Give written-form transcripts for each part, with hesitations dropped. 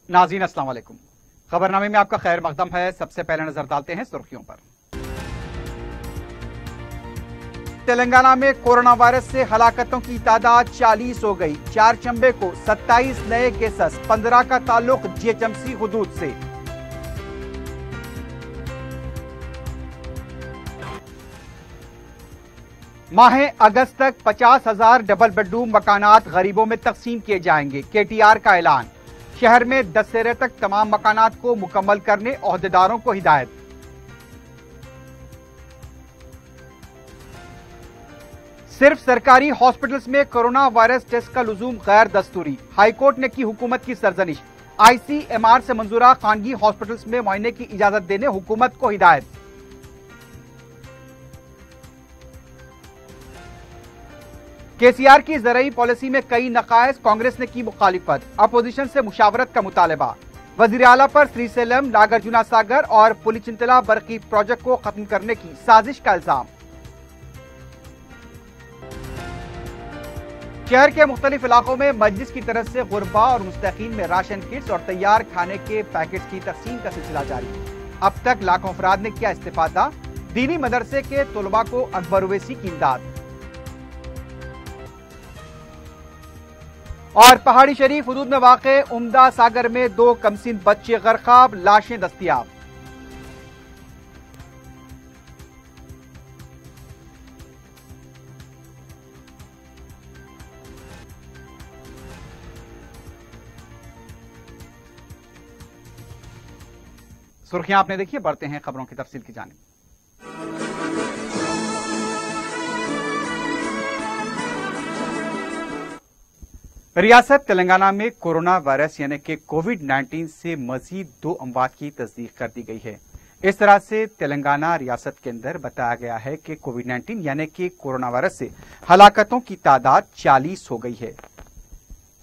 नाज़रीन अस्सलाम वालेकुम। खबरनामे में आपका खैर मकदम है। सबसे पहले नजर डालते हैं सुर्खियों पर। तेलंगाना में कोरोना वायरस से हलाकतों की तादाद 40 हो गई। चारचंबे को 27 नए केसेस, 15 का ताल्लुक जीएचएमसी हुदूद से। माह अगस्त तक 50,000 डबल बेडरूम मकानात गरीबों में तकसीम किए जाएंगे। केटीआर का ऐलान। शहर में दशहरे तक तमाम मकानात को मुकम्मल करने ओहदेदारों को हिदायत। सिर्फ सरकारी हॉस्पिटल्स में कोरोना वायरस टेस्ट का लुजूम गैर दस्तूरी। हाईकोर्ट ने की हुकूमत की सरजनिश। आईसीएमआर से मंजूरा खानगी हॉस्पिटल्स में मुआयने की इजाजत देने हुकूमत को हिदायत। केसीआर की ज़राई पॉलिसी में कई नकायस, कांग्रेस ने की मुखालिफत। अपोजिशन से मुशावरत का मुतालबा। वजीर आला पर श्रीसेलम, नागार्जुना सागर और पुलिचिंतला बरकी प्रोजेक्ट को खत्म करने की साजिश का इल्जाम। शहर के मुख्तलिफ इलाकों में मजलिस की तरफ से गुरबा और मुस्तकीन में राशन किट्स और तैयार खाने के पैकेट्स की तकसीम का सिलसिला जारी। अब तक लाखों अफराद ने किया इस्तिफादा। दीनी मदरसे के तुलबा को अकबर ओवैसी की इमदाद। और पहाड़ी शरीफ हुदूद में वाक़े उम्दा सागर में 2 कमसिन बच्चे गरकाब, लाशें दस्तयाब। सुर्खियां आपने देखी, बढ़ते हैं खबरों की तफसील की जानिब। रियासत तेलंगाना में कोरोना वायरस यानी कि कोविड-19 से मजीद 2 अमवात की तस्दीक कर दी गई है। इस तरह से तेलंगाना रियासत के अंदर बताया गया है कि कोविड-19 यानी कि कोरोना वायरस से हलाकतों की तादाद 40 हो गई है।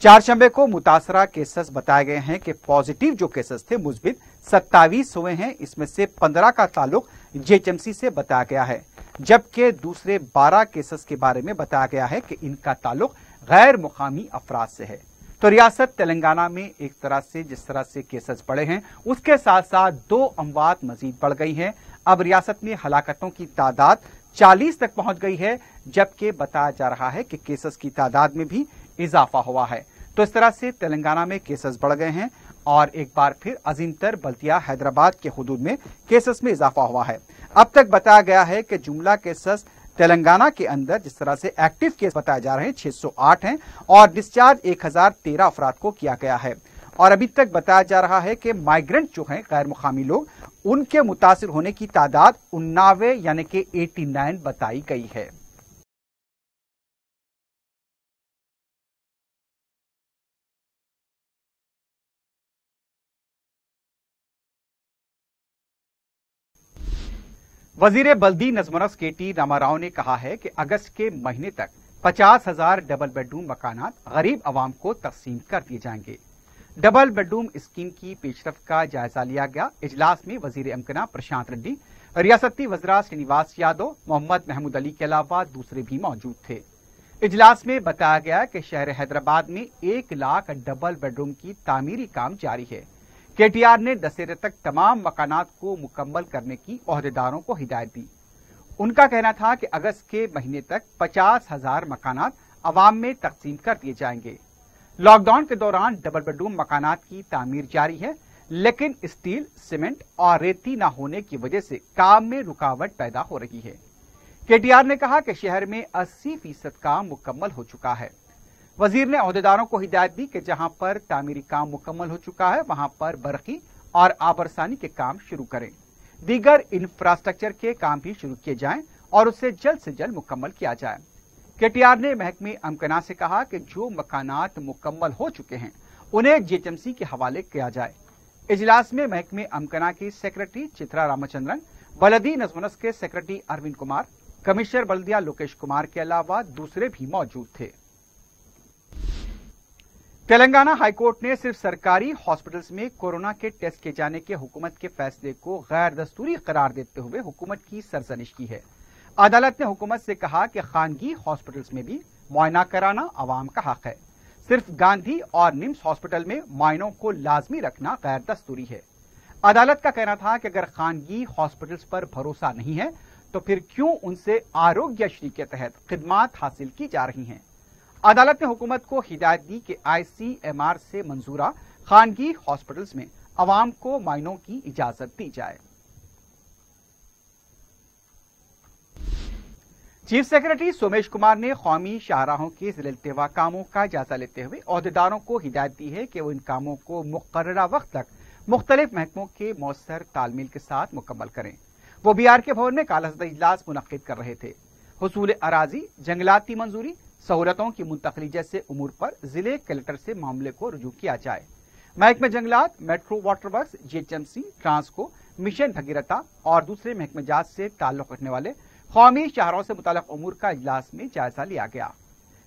चारचंबे को मुतासरा केसेस बताए गए हैं कि पॉजिटिव जो केसेस थे मुस्बित 27 हुए हैं। इसमें से 15 का ताल्लुक जीएचएमसी से बताया गया है, जबकि दूसरे 12 केसेस के बारे में बताया गया है कि इनका ताल्लुक गैर मुकामी अफराद से है। तो रियासत तेलंगाना में एक तरह से जिस तरह से केसेस बढ़े हैं उसके साथ साथ 2 अमवात मजीद बढ़ गई हैं। अब रियासत में हलाकतों की तादाद 40 तक पहुंच गई है, जबकि बताया जा रहा है कि केसेस की तादाद में भी इजाफा हुआ है। तो इस तरह से तेलंगाना में केसेस बढ़ गए हैं और एक बार फिर अजीमतर बल्दिया हैदराबाद के हुदूद में केसेस में इजाफा हुआ है। अब तक बताया गया है कि जुमला केसेस तेलंगाना के अंदर जिस तरह से एक्टिव केस बताए जा रहे हैं 608 हैं और डिस्चार्ज 1013 अफराद को किया गया है। और अभी तक बताया जा रहा है कि माइग्रेंट जो हैं गैर मुकामी लोग, उनके मुतासिर होने की तादाद 89 यानी कि 89 बताई गई है। वजीर बल्दी नज़्म-ओ-नस्क केटी रामाराव ने कहा है कि अगस्त के महीने तक 50,000 डबल बेडरूम मकानात गरीब आवाम को तकसीम कर दिए जाएंगे। डबल बेडरूम स्कीम की पेशरफ का जायजा लिया गया। इजलास में वजीर अमकना प्रशांत रेड्डी, रियासती वज़रा श्रीनिवास यादव, मोहम्मद महमूद अली के अलावा दूसरे भी मौजूद थे। इजलास में बताया गया कि शहर हैदराबाद में 1 लाख डबल बेडरूम की तामीरी काम जारी है। केटीआर ने दशहरे तक तमाम मकानात को मुकम्मल करने की ओहदेदारों को हिदायत दी। उनका कहना था कि अगस्त के महीने तक 50,000 मकानात अवाम में तकसीम कर दिए जाएंगे। लॉकडाउन के दौरान डबल बेडरूम मकानात की तामीर जारी है, लेकिन स्टील, सीमेंट और रेती न होने की वजह से काम में रुकावट पैदा हो रही है। केटीआर ने कहा कि शहर में 80% काम मुकम्मल हो चुका है। वजीर ने ओहदेदारों को हिदायत दी कि जहां पर तामीरी काम मुकम्मल हो चुका है वहां पर बरकी और आबरसानी के काम शुरू करें। दीगर इंफ्रास्ट्रक्चर के काम भी शुरू किए जाएं और उसे जल्द से जल्द मुकम्मल किया जाए। केटीआर ने महकमे अमकना से कहा कि जो मकानात मुकम्मल हो चुके हैं उन्हें जीएचएमसी के हवाले किया जाए। इजलास में महकमे अमकना की सेक्रेटरी चित्रा रामचंद्रन, बलदी नज़्म-ओ-नस्क के सेक्रेटरी अरविंद कुमार, कमिश्नर बल्दिया लोकेश कुमार के अलावा दूसरे भी मौजूद थे। तेलंगाना हाईकोर्ट ने सिर्फ सरकारी हॉस्पिटल्स में कोरोना के टेस्ट किए जाने के हुकूमत के फैसले को गैर दस्तूरी करार देते हुए हुकूमत की सरजनिश की है। अदालत ने हुकूमत से कहा कि खानगी हॉस्पिटल्स में भी मुआयना कराना अवाम का हक है। सिर्फ गांधी और निम्स हॉस्पिटल में मायनों को लाजमी रखना गैर दस्तूरी है। अदालत का कहना था कि अगर खानगी हॉस्पिटल्स पर भरोसा नहीं है तो फिर क्यों उनसे आरोग्यश्री के तहत खिदमात हासिल की जा रही हैं। अदालत ने हुकूमत को हिदायत दी कि ICMR से मंजूरा खानगी हॉस्पिटल्स में अवाम को मायनों की इजाजत दी जाए। चीफ सेक्रेटरी सोमेश कुमार ने कौमी शाहराहों के ज़िले-इल्तिवा कामों का जायजा लेते हुए अहदेदारों को हिदायत दी है कि वो इन कामों को मुकर्ररा वक्त तक मुख्तलिफ महकमों के मौसर तालमेल के साथ मुकम्मल करें। वो BRK भवन में कालासदा इजलास मुनक्किद कर रहे थे। हुसूल अराजी, जंगलात की मंजूरी, सहूलतों की मुंतकली जैसे उमूर पर जिले कलेक्टर से मामले को रुजू किया जाए। महकमे जंगलात, metro water works, GHMC, Transco, mission Bhagiratha और दूसरे महकमे जात से ताल्लुक रखने वाले कौमी शाहरों से मुताल्लिक उमूर का इजलास में जायजा लिया गया।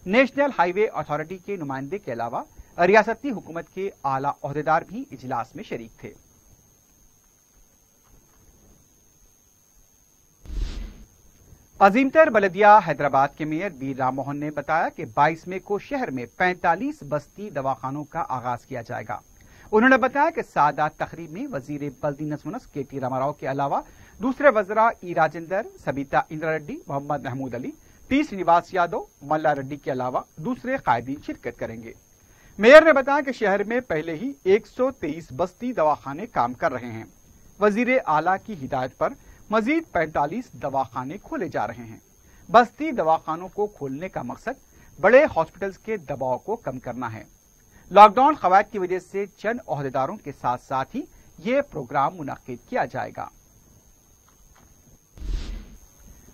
नेशनल हाईवे अथॉरिटी के नुमाइंदे के अलावा रियासती हुकूमत के आला ओहदेदार भी इजलास में शरीक थे। अजीमतर बलदिया हैदराबाद के मेयर बी राम मोहन ने बताया कि 22 मई को शहर में 45 बस्ती दवाखानों का आगाज किया जाएगा। उन्होंने बताया कि सादा तकरीब में वजीर बल्दी नज़्म KT रामाराव के अलावा दूसरे वज़रा ई राजेंद्र, सबिता इंद्रा रेड्डी, मोहम्मद महमूद अली, T श्रीनिवास यादव, मल्ला रेड्डी के अलावा दूसरे कायदीन शिरकत करेंगे। मेयर ने बताया कि शहर में पहले ही 123 बस्ती दवाखाने काम कर रहे हैं। वजीर आला की हिदायत पर मजीद 45 दवाखाने खोले जा रहे हैं। बस्ती दवाखानों को खोलने का मकसद बड़े हॉस्पिटल्स के दबाव को कम करना है। लॉकडाउन कवायद की वजह से चंद ओहदेदारों के साथ साथ ही ये प्रोग्राम मुनक्किद किया जाएगा।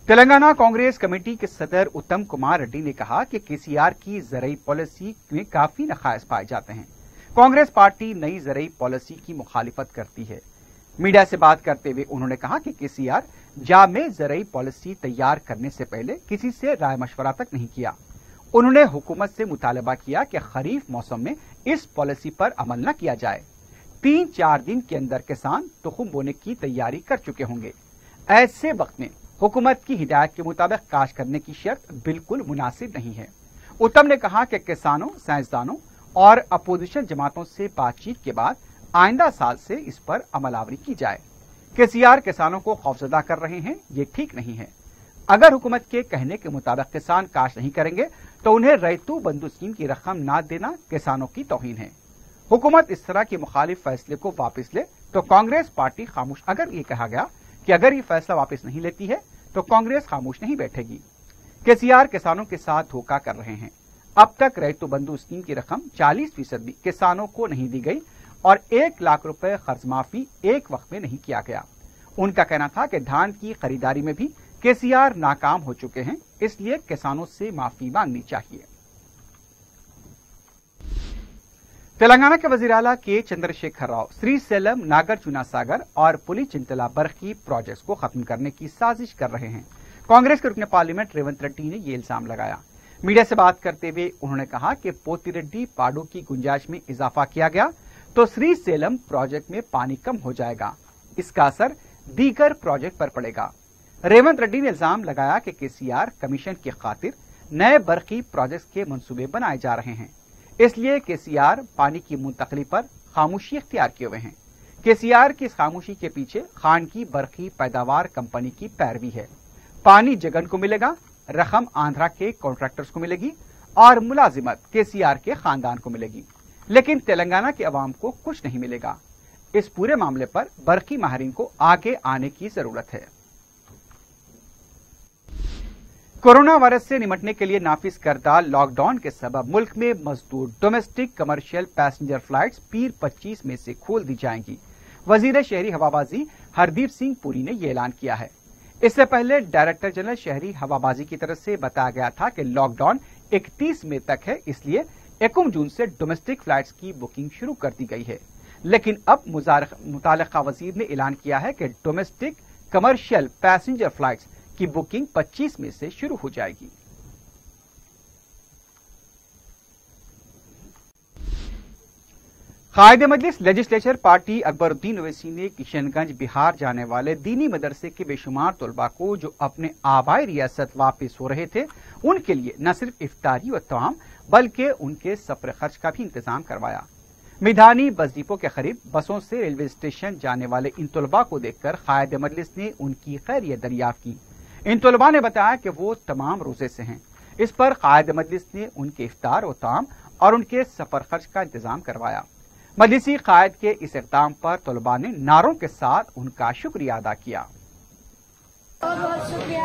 तेलंगाना कांग्रेस कमेटी के सदर उत्तम कुमार रेड्डी ने कहा कि KCR की ज़रई पॉलिसी में काफी नकायस पाए जाते हैं। कांग्रेस पार्टी नई ज़रई पॉलिसी की मुखालिफत करती है। मीडिया से बात करते हुए उन्होंने कहा कि KCR जामे ज़रई पॉलिसी तैयार करने से पहले किसी से राय मशवरा तक नहीं किया। उन्होंने हुकूमत से मुतालबा किया कि खरीफ मौसम में इस पॉलिसी पर अमल न किया जाए। 3-4 दिन के अंदर किसान तुखुम बोने की तैयारी कर चुके होंगे। ऐसे वक्त में हुकूमत की हिदायत के मुताबिक काश करने की शर्त बिल्कुल मुनासिब नहीं है। उत्तम ने कहा कि किसानों, साइंसदानों और अपोजिशन जमातों से बातचीत के बाद आइंदा साल से इस पर अमलावरी की जाए। KCR किसानों को खौफजदा कर रहे हैं, ये ठीक नहीं है। अगर हुकूमत के कहने के मुताबिक किसान काश नहीं करेंगे तो उन्हें रैतू बंधु स्कीम की रकम न देना किसानों की तौहीन है। हुकूमत इस तरह के मुखालिफ फैसले को वापस ले तो कांग्रेस पार्टी खामोश। अगर ये कहा गया कि अगर ये फैसला वापस नहीं लेती है तो कांग्रेस खामोश नहीं बैठेगी। KCR किसानों के साथ धोखा कर रहे हैं। अब तक रैतू बंधु स्कीम की रकम 40% भी किसानों को नहीं दी गई और 1 लाख रुपए कर्ज माफी एक वक्त में नहीं किया गया। उनका कहना था कि धान की खरीदारी में भी KCR नाकाम हो चुके हैं, इसलिए किसानों से माफी मांगनी चाहिए। तेलंगाना के वजीर आला के चंद्रशेखर राव श्रीसेलम, नागार्जुना सागर और पुलिचिंतला बरखी प्रोजेक्ट्स को खत्म करने की साजिश कर रहे हैं। कांग्रेस के रुकने पार्लियामेंट रेवंत रेड्डी ने ये इल्जाम लगाया। मीडिया से बात करते हुए उन्होंने कहा कि पोतिरेड्डी पाडू की गुंजाइश में इजाफा किया गया तो श्रीसेलम प्रोजेक्ट में पानी कम हो जाएगा। इसका असर दीगर प्रोजेक्ट पर पड़ेगा। रेवंत रेड्डी ने इल्जाम लगाया कि KCR कमीशन की खातिर नए बरखी प्रोजेक्ट्स के मंसूबे बनाए जा रहे हैं, इसलिए KCR पानी की मुंतकली पर खामोशी इख्तियार किए हुए हैं। KCR की इस खामोशी के पीछे खान की बरखी पैदावार कंपनी की पैरवी है। पानी जगन को मिलेगा, रकम आंध्रा के कॉन्ट्रैक्टर्स को मिलेगी और मुलाजिमत KCR के खानदान को मिलेगी, लेकिन तेलंगाना के अवाम को कुछ नहीं मिलेगा। इस पूरे मामले पर बरखी माहिरीन को आगे आने की जरूरत है। कोरोना वायरस से निपटने के लिए नाफिज करदा लॉकडाउन के सबब मुल्क में मजदूर डोमेस्टिक कमर्शियल पैसेंजर फ्लाइट्स पीर 25 में से खोल दी जाएंगी। वजीर शहरी हवाबाजी हरदीप सिंह पुरी ने यह ऐलान किया है। इससे पहले डायरेक्टर जनरल शहरी हवाबाजी की तरफ से बताया गया था कि लॉकडाउन 31 मई तक है, इसलिए 1 जून से डोमेस्टिक फ्लाइट्स की बुकिंग शुरू कर दी गई है। लेकिन अब मुतालिका वजीर ने ऐलान किया है कि डोमेस्टिक कमर्शियल पैसेंजर फ्लाइट्स की बुकिंग 25 मई से शुरू हो जाएगी। कायद मजलिस लेजिस्लेचर पार्टी अकबरुद्दीन ओवैसी ने किशनगंज बिहार जाने वाले दीनी मदरसे के बेशुमार तलबा को जो अपने आबाई रियासत वापस हो रहे थे, उनके लिए न सिर्फ इफ्तारी व तमाम बल्कि उनके सफर खर्च का भी इंतजाम करवाया। मिधानी बस डिपो के करीब बसों से रेलवे स्टेशन जाने वाले इन तलबा को देखकर कायद मजलिस ने उनकी खैरियत दरियाफ्त की। इन तलबा ने बताया कि वो तमाम रोजे से हैं। इस पर कायद मजलिस ने उनके इफ्तार व ताम और उनके सफर खर्च का इंतजाम करवाया। मजलिसी कायद के इस इक़दाम पर तलबा ने नारों के साथ उनका शुक्रिया अदा किया। बहुत शुक्रिया।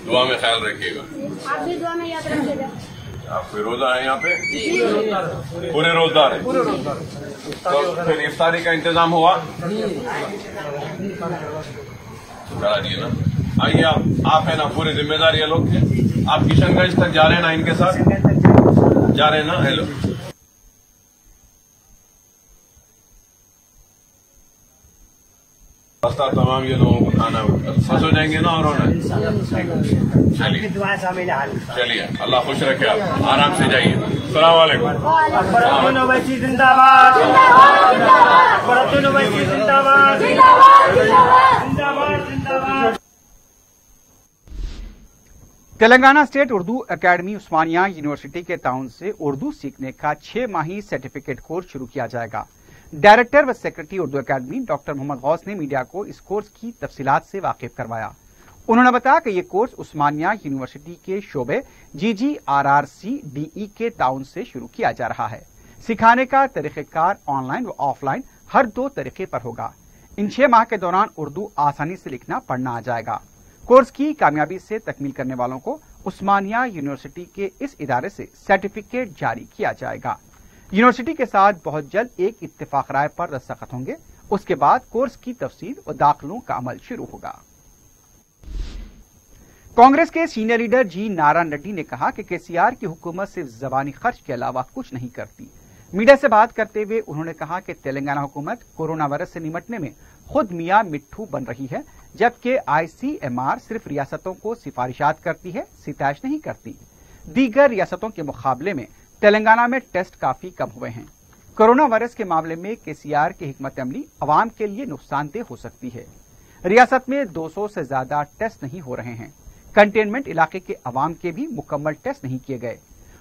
दुआ में ख्याल रखिएगा। आप भी दुआ में याद रखिएगा। आप कोई रोजा है यहाँ पे? पूरे रोजदार है। तो फिर इफ्तारी का इंतजाम हुआ? करा दिए ना। आइए आप है ना, पूरी जिम्मेदारी है लोग। आप किशनगंज तक जा रहे हैं ना, इनके साथ जा रहे हैं ना? हेलो, रास्ता तमाम ये लोगों को खाना फंस हो जाएंगे ना। और चलिए अल्लाह खुश रखे, आप आराम से जाइए। अस्सलाम वालेकुम। जिंदाबाद, जिंदाबाद, जिंदाबाद। तेलंगाना स्टेट उर्दू एकेडमी उस्मानिया यूनिवर्सिटी के ताउन से उर्दू सीखने का 6 माही सर्टिफिकेट कोर्स शुरू किया जाएगा। डायरेक्टर व secretary Urdu academy doctor Mohammad Ghaus ने मीडिया को इस कोर्स की तफसीलात से वाकिफ करवाया। उन्होंने बताया कि यह कोर्स उस्मानिया यूनिवर्सिटी के शोबे GGRRC-DE के ताउन से शुरू किया जा रहा है। सिखाने का तरीक़ेकार ऑनलाइन व ऑफलाइन हर 2 तरीके पर होगा। इन 6 माह के दौरान उर्दू आसानी से लिखना पढ़ना आ जाएगा। कोर्स की कामयाबी से तकमील करने वालों को उस्मानिया यूनिवर्सिटी के इस इदारे से सर्टिफिकेट जारी किया जाएगा। यूनिवर्सिटी के साथ बहुत जल्द एक इत्तेफाक राय पर दस्तखत होंगे। उसके बाद कोर्स की तफसील और दाखिलों का अमल शुरू होगा। कांग्रेस के सीनियर लीडर जी नारायण रेड्डी ने कहा कि केसीआर की हुकूमत सिर्फ जबानी खर्च के अलावा कुछ नहीं करती। मीडिया से बात करते हुए उन्होंने कहा कि तेलंगाना हुकूमत कोरोना वायरस से निपटने में खुद मियां मिट्ठू बन रही है, जबकि ICMR सिर्फ रियासतों को सिफारिशात करती है, सिताइश नहीं करती। दीगर रियासतों के मुकाबले में तेलंगाना में टेस्ट काफी कम हुए हैं। कोरोना वायरस के मामले में केसीआर की हिकमत अमली अवाम के लिए नुकसानदेह हो सकती है। रियासत में 200 से ज्यादा टेस्ट नहीं हो रहे हैं। कंटेनमेंट इलाके के अवाम के भी मुकम्मल टेस्ट नहीं किए गए।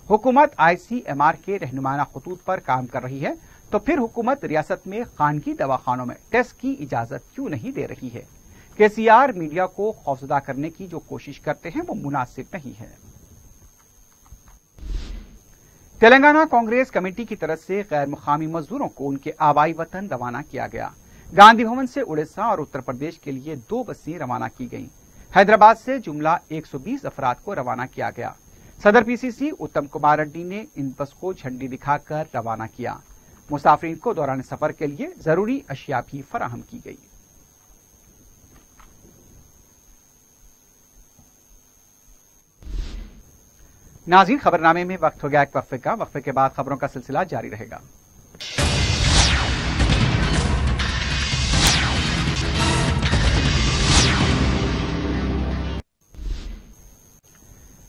हुकूमत ICMR के रहनुमाना खतूत पर काम कर रही है, तो फिर हुकूमत रियासत में खानगी दवाखानों में टेस्ट की इजाजत क्यों नहीं दे रही है? केसीआर मीडिया को खौफजदा करने की जो कोशिश करते हैं वो मुनासिब नहीं है। तेलंगाना कांग्रेस कमेटी की तरफ से गैर मुकामी मजदूरों को उनके आबाई वतन रवाना किया गया। गांधी भवन से उड़ीसा और उत्तर प्रदेश के लिए 2 बसें रवाना की गईं। हैदराबाद से जुमला 120 अफराद को रवाना किया गया। सदर PCC उत्तम कुमार रेड्डी ने इन बस को झंडी दिखाकर रवाना किया। मुसाफिरीन को दौरान सफर के लिए जरूरी अशिया भी फराहम की गई। नाज़रीन, खबरनामे में वक्त हो गया एक वक्फे का। वक्फे के बाद खबरों का सिलसिला जारी रहेगा।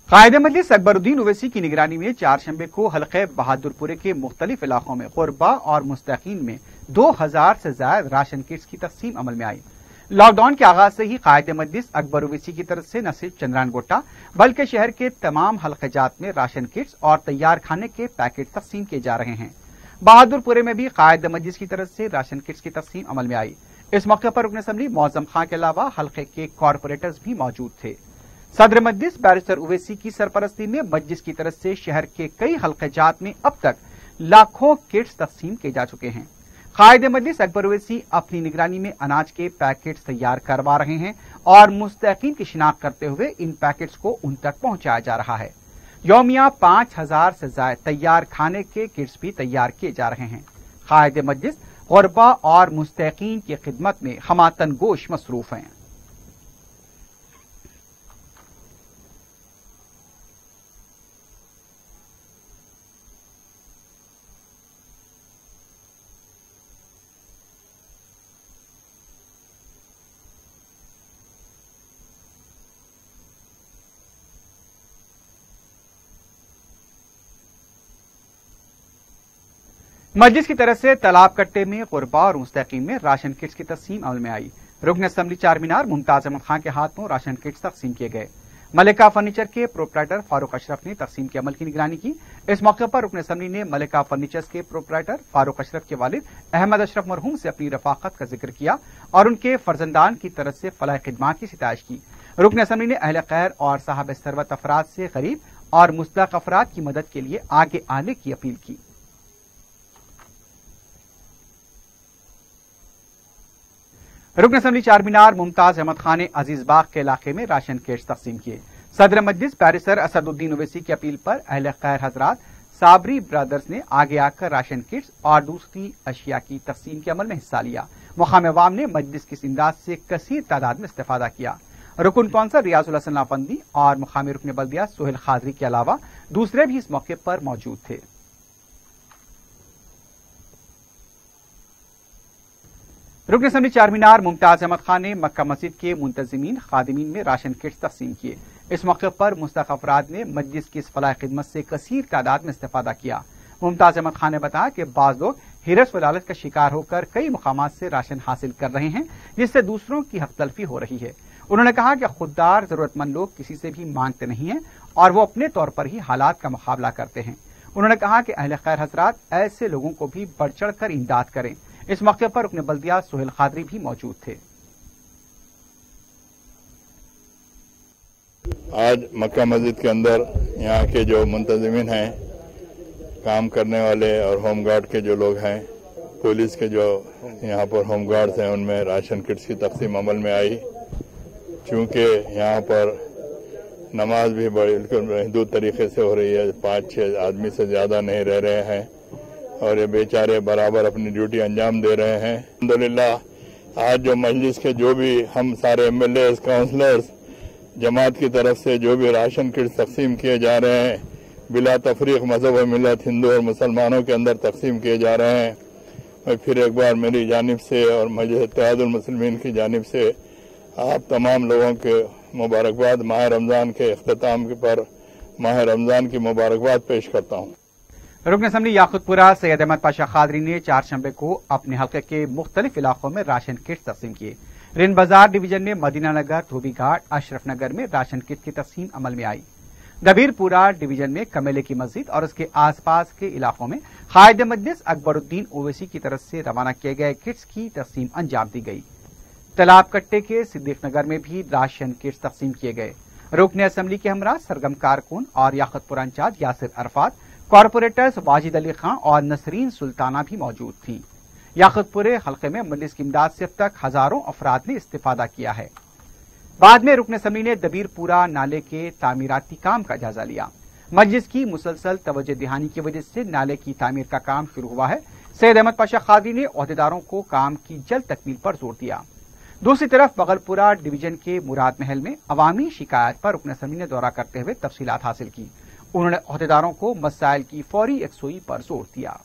कायदे मजलिस अकबरुद्दीन ओवैसी की निगरानी में 4 शंबे को हल्के बहादुरपुरे के मुख्तलिफ इलाकों में गुरबा और मुस्तकीन में 2000 से ज्यादा राशन किट्स की तकसीम अमल में आई। लॉकडाउन के आगाज से ही कायदे मजलिस अकबर ओवैसी की तरफ से न सिर्फ चंद्रान गोटा बल्कि शहर के तमाम हल्केजात में राशन किट्स और तैयार खाने के पैकेट तकसीम किए जा रहे हैं। बहादुरपुरे में भी कायदे मजलिस की तरफ से राशन किट्स की तकसीम अमल में आई। इस मौके पर रुकन असम्बली मौजम खां के अलावा हल्के के कॉरपोरेटर्स भी मौजूद थे। सदर मजलिस बैरिस्टर ओवैसी की सरपरस्ती में मजलिस की तरफ से शहर के कई हल्केजात में अब तक लाखों किट्स तकसीम किए जा चुके हैं। कायदे मजलिस अकबर ओवैसी अपनी निगरानी में अनाज के पैकेट्स तैयार करवा रहे हैं और मुस्तकीन की शिनाख्त करते हुए इन पैकेट्स को उन तक पहुंचाया जा रहा है। यौमिया 5000 से ज्यादा तैयार खाने के किट्स भी तैयार किए जा रहे हैं। कायदे मजलिस गुरबा और मुस्तकीन की खिदमत में हमातन गोश मसरूफ हैं। मस्जिद की तरफ से तालाब कट्टे में गुरबा और मुस्तकीन में राशन किट्स की तकसीम अमल में आई। रुकन असम्बली चार मीनार मुमताज अहमद खां के हाथों राशन किट्स तकसीम किए गए। मलिका फर्नीचर के प्रोपराइटर फारूक अशरफ ने तकसीम के अमल की निगरानी की। इस मौके पर रुकन असम्बली ने मलिका फर्नीचर्स के प्रोपराइटर फारूक अशरफ के वालिद अहमद अशरफ मरहूम से अपनी रफाकत का जिक्र किया और उनके फर्जंदान की तरफ से फलाह खिदमात की सिताइश की। रुकन असम्बली ने अहले खैर और साहब सरवत अफराद से गरीब और मुस्तहक अफराद की मदद के लिए आगे आने की अपील की। रुकन असम्बली चारमीनार मुमताज अहमद खान ने अजीज बाग के इलाके में राशन किट्स तकसीम किए। सदर मजलिस बैरिस्टर असदुद्दीन ओवैसी की अपील पर अहले खैर हजरात साबरी ब्रदर्स ने आगे आकर राशन किट्स और दूसरी अशिया की तकसीम के अमल में हिस्सा लिया। मुकामी अवाम ने मजलिस की इस इमदाद से कसीर तादाद में इस्तेफादा किया। रुकन कौंसल रियाजुल हसन लाफंदी और मुकामी रुकन बल्दिया सोहेल खादरी के अलावा दूसरे भी इस मौके पर मौजूद थे। रुकन असम्बली चारमीनार मुमताज अहमद खान ने मक्का मस्जिद के मुंतजिमीन खादिमीन में राशन किट्स तकसीम किए। इस मौके पर मुस्तहक अफराद ने मजलिस की इस फलाह खिदमत से कसीर तादाद में इस्तेफादा किया। मुमताज अहमद खान ने बताया कि बाज लोग हिरस व लालच का शिकार होकर कई मुकामात से राशन हासिल कर रहे हैं, जिससे दूसरों की हक तलफी हो रही है। उन्होंने कहा कि खुददार जरूरतमंद लोग किसी से भी मांगते नहीं हैं और वो अपने तौर पर ही हालात का मुकाबला करते हैं। उन्होंने कहा कि अहले खैर हजरात ऐसे लोगों को भी बढ़ चढ़ कर इमदाद करें। इस मौके पर रुकन बल्दिया सोहेल खादरी भी मौजूद थे। आज मक्का मस्जिद के अंदर यहाँ के जो मुंतजिमीन हैं, काम करने वाले और होम गार्ड के जो लोग हैं, पुलिस के जो यहाँ पर होम गार्ड्स हैं, उनमें राशन किट्स की तकसीम अमल में आई। चूँकि यहाँ पर नमाज भी बिल्कुल महदूद तरीके से हो रही है, 5-6 आदमी से ज़्यादा नहीं रह रहे हैं और ये बेचारे बराबर अपनी ड्यूटी अंजाम दे रहे हैं। अल्हम्दुलिल्लाह आज जो मजलिस के जो भी हम सारे एमएलएस, काउंसलर्स, जमात की तरफ से जो भी राशन किट्स तकसीम किए जा रहे हैं, बिला तफरीक मजहब व मिलत हिंदू और मुसलमानों के अंदर तकसीम किए जा रहे हैं। मैं फिर एक बार मेरी जानिब से और मजलिस इत्तेहादुल मुस्लिमीन की जानिब से आप तमाम लोगों के मुबारकबाद, माह रमज़ान के इख्तिताम पर माह रमज़ान की मुबारकबाद पेश करता हूँ। रुकन असम्बली याकुतपुरा सैयद अहमद पाशा खादरी ने चारशंबे को अपने हल्के के मुख्तलिफ इलाकों में राशन किट्स तकसीम किए। रिन बाजार डिवीजन में मदीना नगर, धोबी घाट, अशरफ नगर में राशन किट की तकसीम अमल में आई। दबीरपुरा डिवीजन में कमेले की मस्जिद और उसके आसपास के इलाकों में कायद मजलिस अकबरुद्दीन ओवैसी की तरफ से रवाना किए गए किट्स की तकसीम अंजाम दी गई। तालाब कट्टे के सिद्दीक नगर में भी राशन किट्स तकसीम किए गए। रुकन असम्बली के हमरा सरगम कारकुन और याकुतपुरा इंचार्ज यासिर अरफात, कॉरपोरेटर्स वाजिद अली खां और नसरीन सुल्ताना भी मौजूद थीं। याकुतपुरे हल्के में मजलिस की इमदाद से अब तक हजारों अफराद ने इस्तेफादा किया है। बाद में रुकन असम्बली ने दबीरपुरा नाले के तामीराती काम का जायजा लिया। मजलिस की मुसलसल तवज्जो दहानी की वजह से नाले की तामीर का काम शुरू हुआ है। सैयद अहमद पाशा खादरी ने ओहदेदारों को काम की जल्द तकमील पर जोर दिया। दूसरी तरफ बगलपुरा डिवीजन के मुराद महल में अवामी शिकायत पर रुकन असम्बली ने दौरा करते हुए तफसीलात हासिल की। उन्होंने ओहदेदारों को मसाइल की फौरी यकसुई पर जोर दिया।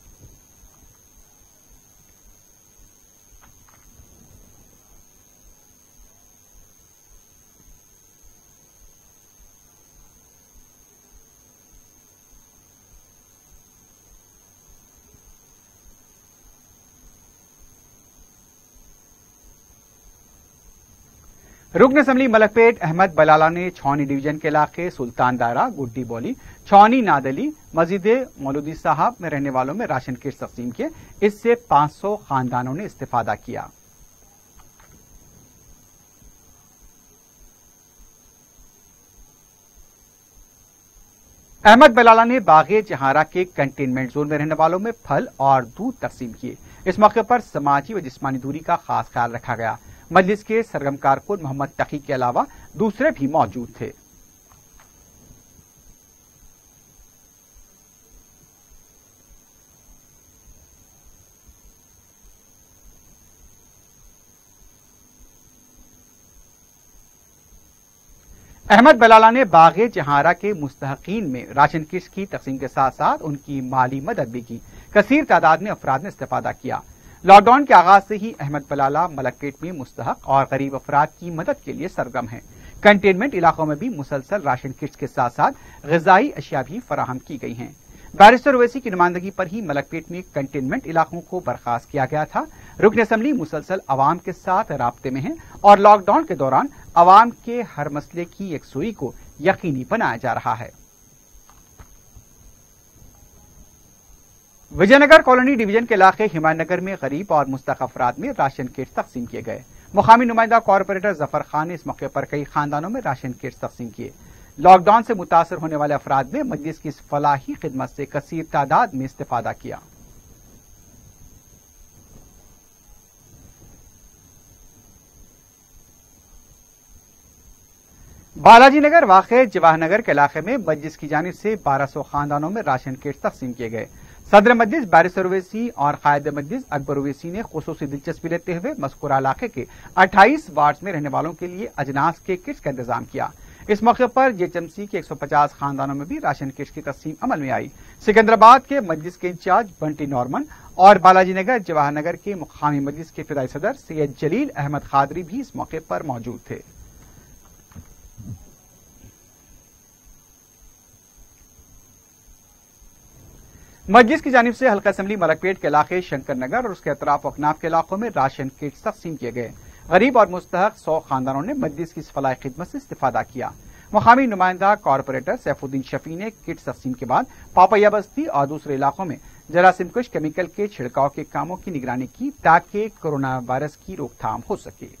रुकन असम्बली मलकपेट अहमद बलाला ने छौनी डिवीजन के इलाके सुल्तान दारा, गुड्डी बोली, छौनी नादली, मस्जिद मौलूदी साहब में रहने वालों में राशन किट्स तकसीम किए। इससे 500 खानदानों ने इस्तेफादा किया। अहमद बलाला ने बागे जहारा के कंटेनमेंट जोन में रहने वालों में फल और दूध तकसीम किए। इस मौके पर समाजी व जिस्मानी दूरी का खास ख्याल रखा गया। मजलिस के सरगम कारकुन मोहम्मद तकी के अलावा दूसरे भी मौजूद थे। अहमद बलाला ने बागे जहारा के मुस्तहकीन में राशन किट्स की तकसीम के साथ साथ उनकी माली मदद भी की। कसीर तादाद में अफराद ने इस्तेफादा किया। लॉकडाउन के आगाज से ही अहमद बलाला मलकपेट में मुस्तहक और गरीब अफराद की मदद के लिए सरगम है। कंटेनमेंट इलाकों में भी मुसलसल राशन किट्स के साथ साथ ग़िज़ाई अशिया भी फराहम की गई हैं। बैरिस्टर ओवैसी की नुमाइंदगी पर ही मलकपेट में कंटेनमेंट इलाकों को बर्खास्त किया गया था। रुकन असम्बली मुसलसल अवाम के साथ राब्ते में है और लॉकडाउन के दौरान अवाम के हर मसले की यकसुई को यकीनी बनाया जा रहा है। विजयनगर कॉलोनी डिवीजन के इलाके हिमायतनगर में गरीब और मुस्तहक अफराद में राशन किट्स तकसीम किए गए। मुकामी नुमाइंदा कॉरपोरेटर जफर खान ने इस मौके पर कई खानदानों में राशन किट्स तकसीम किए। लॉकडाउन से मुतासर होने वाले अफराद ने मजलिस की इस फलाही खिदमत से कसीर तादाद में इस्तेफादा किया। बालाजी नगर वाक़े जवाहर नगर के इलाके में मजलिस की जानिब से 1200 खानदानों में राशन किट्स तकसीम किए गए। सदर मजलिस बैरिस्टर ओवैसी और कायद मजलिस अकबर ओवैसी ने खुसूसी दिलचस्पी लेते हुए मज़कूरा इलाके के 28 वार्ड में रहने वालों के लिए अजनास के किट्स का इंतजाम किया। इस मौके पर जेएचएमसी के 150 खानदानों में भी राशन किट्स की तकसीम अमल में आई। सिकंदराबाद के मजलिस के इंचार्ज बंटी नॉर्मन और बालाजी नगर जवाहर नगर के मुकामी मजलिस के फिदाई सदर सैयद जलील अहमद खादरी भी इस मौके पर मौजूद थे। मजलिस की जानिब से हल्का असम्बली मलकपेट के इलाके शंकर नगर और उसके अतराफ अकनाफ के इलाकों में राशन किट्स तकसीम किए गए। गरीब और मुस्तहक 100 खानदानों ने मजलिस की इस फलाही खिदमत से इस्तेफादा किया। मुकामी नुमाइंदा कॉरपोरेटर सैफुद्दीन शफी ने किट्स तकसीम के बाद पापैया बस्ती और दूसरे इलाकों में जरासीमकुश केमिकल के छिड़काव के कामों की निगरानी की ताकि कोरोना वायरस की रोकथाम हो सके।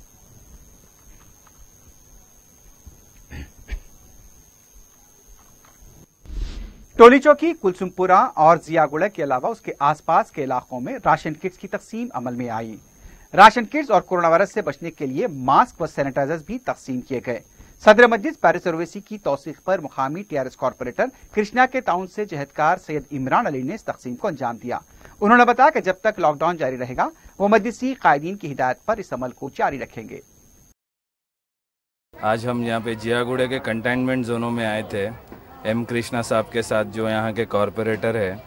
टोली चौकी, कुलसुमपुरा और जियागुड़ा के अलावा उसके आसपास के इलाकों में राशन किट्स की तकसीम अमल में आई। राशन किट्स और कोरोना वायरस से बचने के लिए मास्क व सैनिटाइजर्स भी तकसीम किए गए। सदर मजलिस बैरिस्टर ओवैसी की तौसीक पर मुकामी टीआरएस कॉर्पोरेटर कृष्णा के ताउन से जहदकार सैयद इमरान अली ने इस तकसीम को अंजाम दिया। उन्होंने बताया कि जब तक लॉकडाउन जारी रहेगा वो मजलिसी कायदीन की हिदायत पर इस अमल को जारी रखेंगे। आज हम यहाँ पे जियागुड़े के कंटेनमेंट जोनों में आए थे एम कृष्णा साहब के साथ, जो यहाँ के कॉरपोरेटर है।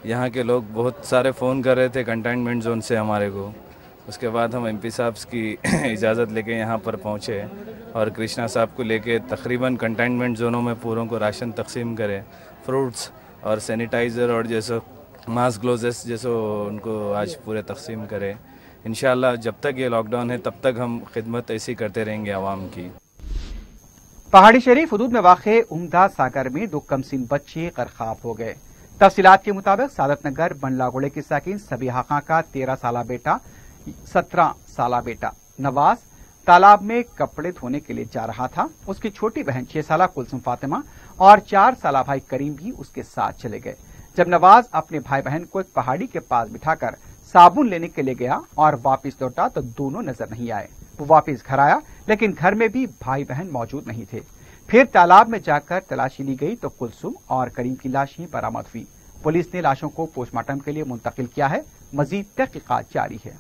यहाँ के लोग बहुत सारे फ़ोन कर रहे थे कंटेनमेंट जोन से हमारे को। उसके बाद हम एमपी साहब की इजाज़त लेके यहाँ पर पहुँचे और कृष्णा साहब को लेके तकरीबन कंटेनमेंट जोनों में पूरों को राशन तकसीम करें। फ्रूट्स और सैनिटाइज़र और जैसे मास्क ग्लोव्स जैसे उनको आज पूरे तकसीम करें। इंशाअल्लाह जब तक ये लॉकडाउन है तब तक हम खिदमत ऐसी करते रहेंगे आवाम की। पहाड़ी शरीफ हदूद में वाक़े उम्दा सागर में 2 कमसिन बच्चे गरकाब हो गए। तफसीलात के मुताबिक सादत नगर बनलागुड़े के साकिन सबीहा खां का 13 साला बेटा 17 साला बेटा नवाज तालाब में कपड़े धोने के लिए जा रहा था। उसकी छोटी बहन 6 साला कुलसुम फातिमा और 4 साला भाई करीम भी उसके साथ चले गए। जब नवाज अपने भाई बहन को एक पहाड़ी के पास बिठाकर साबुन लेने के लिए गया और वापस लौटा तो दोनों नजर नहीं आए। वो वापस घर आया लेकिन घर में भी भाई बहन मौजूद नहीं थे। फिर तालाब में जाकर तलाशी ली गई तो कुलसुम और करीम की लाशें बरामद हुई। पुलिस ने लाशों को पोस्टमार्टम के लिए मुंतकिल किया है। मजीद तहकीकात जारी है।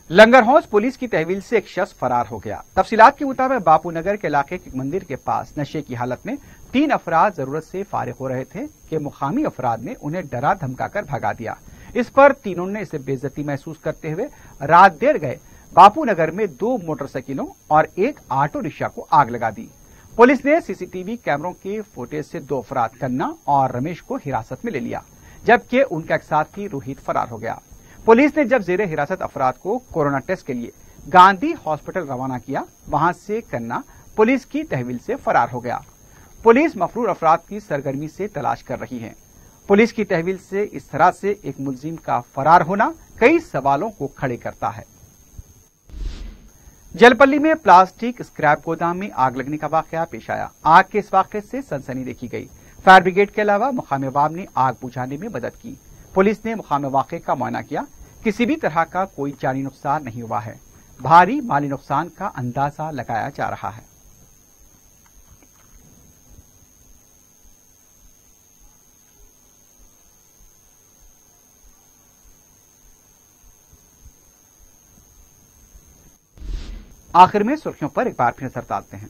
लंगर हौज पुलिस की तहवील से एक शख्स फरार हो गया। तफसीलात के मुताबिक बापू नगर के इलाके के मंदिर के पास नशे की हालत में 3 अफराद जरूरत से फारिग हो रहे थे कि मुकामी अफराद ने उन्हें डरा धमकाकर भगा दिया। इस पर तीनों ने इसे बेइज्जती महसूस करते हुए रात देर गए बापू नगर में 2 मोटरसाइकिलों और 1 ऑटो रिक्शा को आग लगा दी। पुलिस ने सीसीटीवी कैमरों के फुटेज से 2 अफराद कन्ना और रमेश को हिरासत में ले लिया, जबकि उनका एक साथी रोहित फरार हो गया। पुलिस ने जब जेरे हिरासत अफराद को कोरोना टेस्ट के लिए गांधी हॉस्पिटल रवाना किया, वहां से कन्ना पुलिस की तहवील से फरार हो गया। पुलिस मफरूर अफराद की सरगर्मी से तलाश कर रही है। पुलिस की तहवील से इस तरह से एक मुलजिम का फरार होना कई सवालों को खड़े करता है। जलपल्ली में प्लास्टिक स्क्रैप गोदाम में आग लगने का वाकया पेश आया। आग के इस वाकये से सनसनी देखी गई। फायर ब्रिगेड के अलावा मुकामी अवाम ने आग बुझाने में मदद की। पुलिस ने मुकामी वाकये का मुआयना किया। किसी भी तरह का कोई जानी नुकसान नहीं हुआ है। भारी माली नुकसान का अंदाजा लगाया जा रहा है। आखिर में सुर्खियों पर एक बार फिर नजर डालते हैं।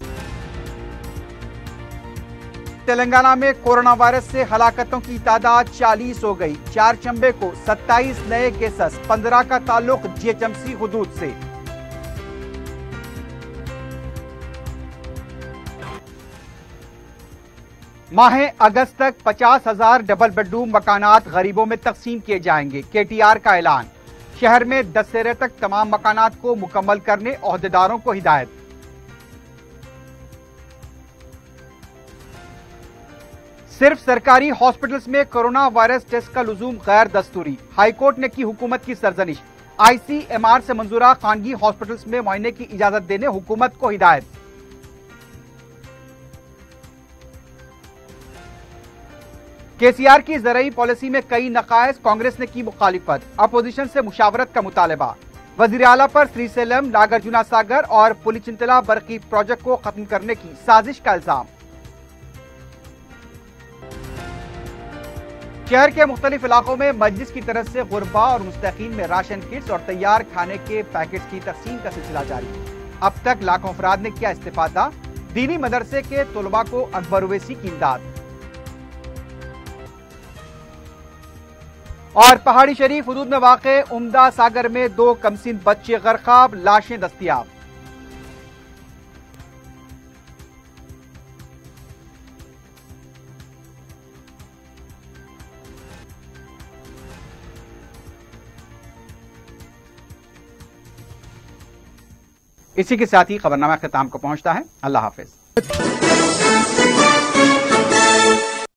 तेलंगाना में कोरोना वायरस से हलाकतों की तादाद 40 हो गई। 4 चंबे को 27 नए केसेस, 15 का ताल्लुक जीएचएमसी हुदूद से। माह अगस्त तक 50,000 डबल बेडरूम मकानात गरीबों में तकसीम किए जाएंगे। केटीआर का ऐलान। शहर में दशहरे तक तमाम मकानात को मुकम्मल करने ओहदेदारों को हिदायत। सिर्फ सरकारी हॉस्पिटल्स में कोरोना वायरस टेस्ट का लुजूम गैर दस्तूरी, हाईकोर्ट ने की हुकूमत की सरजनिश। ICMR से मंजूरा खानगी हॉस्पिटल्स में मुआयने की इजाजत देने हुकूमत को हिदायत। KCR की ज़राई पॉलिसी में कई नकाइस, कांग्रेस ने की मुखालिफत, अपोजिशन से मुशावरत का मुतालबा। वजीर आला पर श्रीसेलम, नागार्जुना सागर और पुलिचिंतला बरकी प्रोजेक्ट को खत्म करने की साजिश का इल्जाम। शहर के मुख्तलिफ इलाकों में मस्जिद की तरफ से गुरबा और मुस्तकीन में राशन किट्स और तैयार खाने के पैकेट्स की तकसीम का सिलसिला जारी। अब तक लाखों अफराद ने किया इस्तिफादा, दीनी मदरसे के तलबा को अकबर ओवैसी की इमदाद। और पहाड़ी शरीफ हदूद में वाक़े उम्दा सागर में 2 कमसिन बच्चे गरकाब, लाशें दस्तयाब। इसी के साथ ही खबरनामा ख़िताम को पहुंचता है। अल्लाह हाफिज।